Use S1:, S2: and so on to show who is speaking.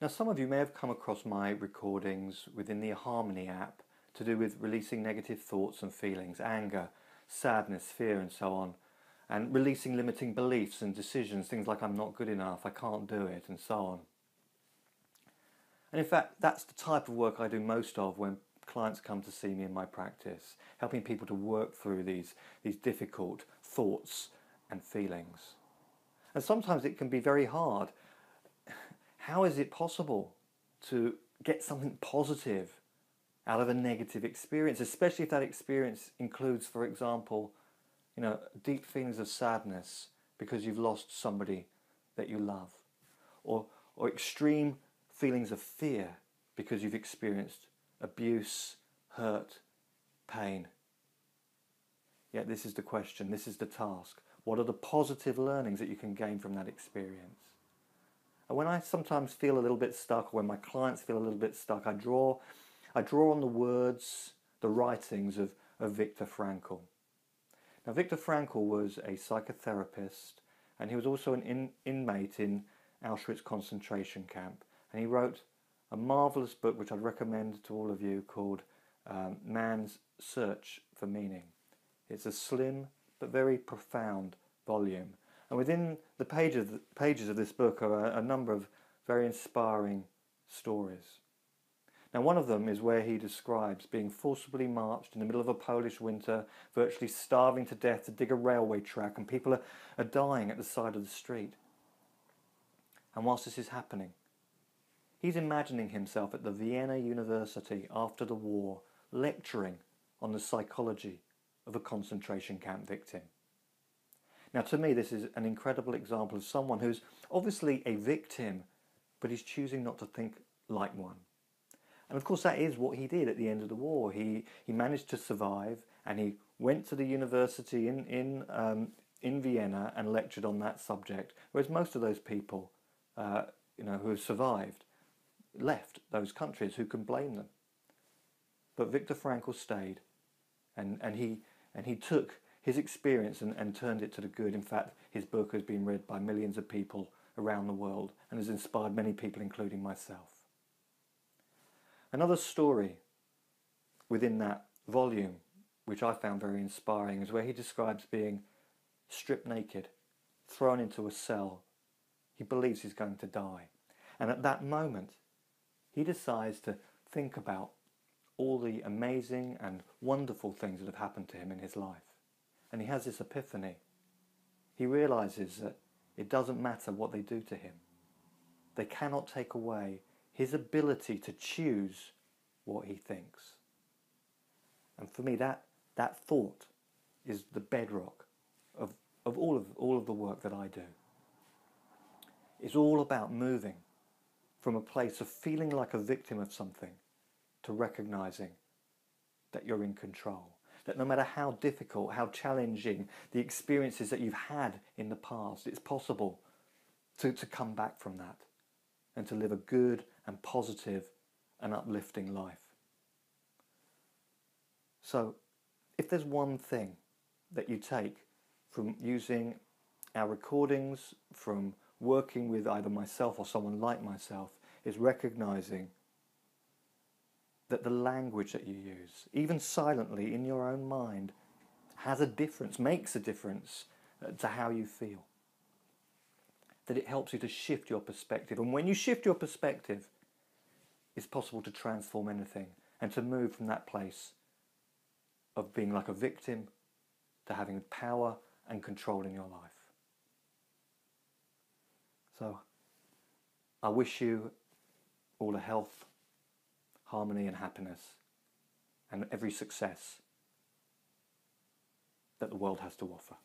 S1: Now, some of you may have come across my recordings within the Harmony app to do with releasing negative thoughts and feelings, anger, sadness, fear and so on, and releasing limiting beliefs and decisions, things like I'm not good enough, I can't do it and so on. And in fact, that's the type of work I do most of when clients come to see me in my practice, helping people to work through these difficult thoughts and feelings. And sometimes it can be very hard. How is it possible to get something positive out of a negative experience, especially if that experience includes, for example, deep feelings of sadness because you've lost somebody that you love, or extreme feelings of fear because you've experienced abuse, hurt, pain. Yet this is the question, this is the task. What are the positive learnings that you can gain from that experience? And when I sometimes feel a little bit stuck, or when my clients feel a little bit stuck, I draw on the words, the writings of Viktor Frankl. Now, Viktor Frankl was a psychotherapist, and he was also an inmate in Auschwitz concentration camp. And he wrote a marvellous book, which I'd recommend to all of you, called Man's Search for Meaning. It's a slim but very profound volume. And within the pages of this book are a number of very inspiring stories. Now, one of them is where he describes being forcibly marched in the middle of a Polish winter, virtually starving to death to dig a railway track, and people are dying at the side of the street. And whilst this is happening, he's imagining himself at the Vienna University after the war, lecturing on the psychology of a concentration camp victim. Now, to me, this is an incredible example of someone who's obviously a victim, but he's choosing not to think like one. And of course, that is what he did at the end of the war. He managed to survive, and he went to the university in Vienna and lectured on that subject. Whereas most of those people, who have survived, left those countries. Who can blame them? But Viktor Frankl stayed, and he took his experience and turned it to the good. In fact, his book has been read by millions of people around the world and has inspired many people, including myself. Another story within that volume, which I found very inspiring, is where he describes being stripped naked, thrown into a cell. He believes he's going to die. And at that moment, he decides to think about all the amazing and wonderful things that have happened to him in his life. And he has this epiphany. He realizes that it doesn't matter what they do to him. They cannot take away his ability to choose what he thinks. And for me, that thought is the bedrock of all of the work that I do. It's all about moving from a place of feeling like a victim of something to recognizing that you're in control. That no matter how difficult, how challenging the experiences that you've had in the past, it's possible to come back from that and to live a good and positive and uplifting life. So, if there's one thing that you take from using our recordings, from working with either myself or someone like myself, is recognizing that the language that you use, even silently in your own mind, has a difference, makes a difference to how you feel. That it helps you to shift your perspective. And when you shift your perspective, it's possible to transform anything and to move from that place of being like a victim to having power and control in your life. So, I wish you all the health, harmony and happiness and every success that the world has to offer.